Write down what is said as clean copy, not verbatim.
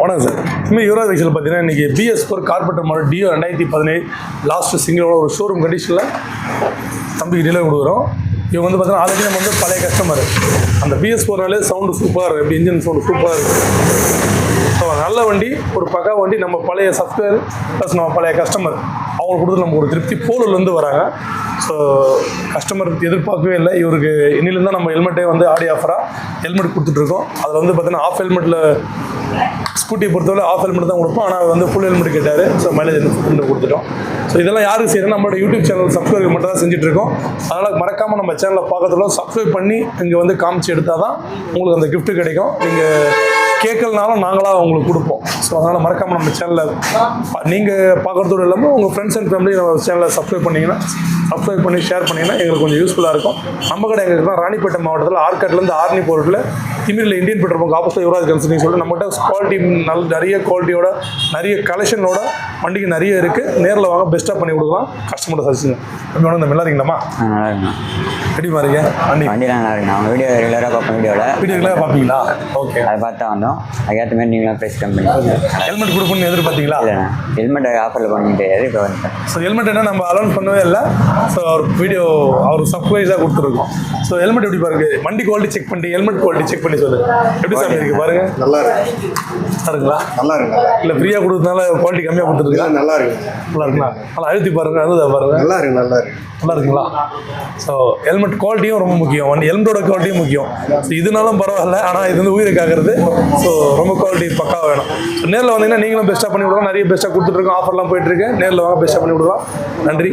வணக்கம் சார். இனிமேல் யுவராஜ் வெஹிக்கிள் பார்த்தீங்கன்னா இன்றைக்கி BS4 கார்பெட்டர் மாடல் டியோ 2017 லாஸ்ட்டு சிங்கிளோட ஒரு ஷோரூம் கண்டிஷனில் தம்பிக்கு டெலிவரி கொடுக்குறோம். இவங்க வந்து பார்த்தீங்கன்னா ஆல்ரெடி நம்ம வந்து பழைய கஸ்டமர். அந்த BS4நாலே சவுண்டு சூப்பராக இருக்குது, எப்படி இன்ஜின் சவுண்டு சூப்பராக இருக்குது. ஸோ நல்ல வண்டி, ஒரு பக்கா வண்டி. நம்ம பழைய சாஃப்ட்வேர் ப்ளஸ் நம்ம பழைய கஸ்டமர் அவங்களுக்கு கொடுத்து நமக்கு ஒரு திருப்தி. போலூர்லேருந்து வராங்க. ஸோ கஸ்டமர் எதிர்பார்க்கவே இல்லை. இவருக்கு இன்னிலேருந்து நம்ம ஹெல்மெட்டே வந்து ஆடி ஆஃபராக ஹெல்மெட் கொடுத்துட்ருக்கோம். அதில் வந்து பார்த்தீங்கன்னா ஆஃப் ஹெல்மெட்டில் ஸ்கூட்டியை பொறுத்தவரை ஆஃப் ஹெல்மெட் தான் கொடுப்போம். ஆனால் வந்து ஃபுல் ஹெல்மெட் கேட்டார். ஸோ மைலேஜ் ஹெல்மெட் கொடுத்துட்டோம். ஸோ இதெல்லாம் யாருக்கு செய்யணும், நம்மளோட யூடியூப் சேனல் சப்ஸ்கிரைப் மட்டும் தான் செஞ்சுட்ருக்கோம். அதனால் மறக்காமல் நம்ம சேனலை பார்க்கறதுல சப்ஸ்கிரைப் பண்ணி இங்கே வந்து காமிச்சு எடுத்தால் தான் உங்களுக்கு அந்த கிஃப்ட்டு கிடைக்கும். நீங்கள் கேட்கலனாலும் நாங்களாக உங்களுக்கு கொடுப்போம். ஸோ அதனால் மறக்காமல் நம்ம சேனலில் நீங்கள் பார்க்குறதோடு இல்லாமல் உங்கள் ஃப்ரெண்ட்ஸ் அண்ட் ஃபேமிலி நம்ம சேனலை சப்ஸ்கிரைப் பண்ணி ஷேர் பண்ணிங்கன்னா எங்களுக்கு கொஞ்சம் யூஸ்ஃபுல்லாக இருக்கும். நம்ம கடை எங்களுக்கு தான் ராணிப்பேட்டை மாவட்டத்தில் ஆர்காட்லேருந்து ஆர்னி போர்ட்டில் திமிரில் Indian petrol bunk opposite Yuvaraj consulting சொல்லிட்டு நம்மகிட்ட குவாலிட்டி நிறைய குவாலிட்டியோட நிறைய கலெக்ஷனோட வண்டிக்கு நிறைய இருக்குது. நேரில் வாங்க, பெஸ்ட்டாக பண்ணி கொடுக்கலாம். கஸ்டமர்கிட்ட சர்ச்சுங்க. அப்படி ஒன்று நல்லா இருக்கீங்களாம்மா? நல்லா இருக்குண்ணா. எப்படி மாறிங்க வண்டி? நல்லா இருக்குண்ணா. அவங்க வீடியோ ரெகுலராக பார்ப்போம். வீடியோ ரெகுலராக பார்ப்பீங்களா? ஓகே, அதை பார்த்தா வந்தோம். அதுக்கேற்ற மாதிரி நீங்களும் ப்ரைஸ் கம்மி ஹெல்மெட் கொடுப்போம்னு எதிர்பார்த்தீங்களா? இல்லைண்ணா, ஹெல்மெட் ஆஃபரில் பண்ணிட்டு இப்போ வந்துட்டேன். ஸோ ஹெல்மெட் என்ன நம்ம அலோன் பண்ணவே இல்லை. ஸோ அவர் வீடியோ அவர் சர்ப்ரைஸாக கொடுத்துருக்கோம். ஸோ ஹெல்மெட் எப்படி பாருங்க, வண்டி குவாலிட்டி செக் பண்ணி ஹெல்மெட் குவாலிட்டி செக் பண்ணி சொல்லுங்க. எப்படி சாமி இருக்கு பாருங்க? நல்லா இருக்கு. இருக்குங்களா? நல்லா இருக்கு. இல்லை ஃப்ரீயாக கொடுத்ததுனால குவாலிட்டி கம்மியாக கொடுத்துருக்கா? நல்லா இருக்கு. நல்லா இருக்குங்களா? நல்லா அழுத்தி பாருங்க. அது பாருங்க. நல்லா இருக்கு. நல்லா இருக்குங்களா? ஸோ ஹெல்மெட் குவாலிட்டியும் ரொம்ப முக்கியம். வண்டி ஹெல்மெட்டோட குவாலிட்டியும் முக்கியம். ஸோ இதுனாலும் பரவாயில்ல, ஆனால் இது வந்து உயிரை காக்கிறது. ஸோ ரொம்ப குவாலிட்டி பக்காவாக வேணும். ஸோ நேரில் வந்தீங்கன்னா நீங்களும் பெஸ்ட்டாக பண்ணி விடலாம். நிறைய பெஸ்ட்டாக கொடுத்துட்ருக்கோம். ஆஃபர்லாம் போயிட்டுருக்கு. நேரில் வாங்க, பெஸ்ட்டாக பண்ணி விடலாம். நன்றி.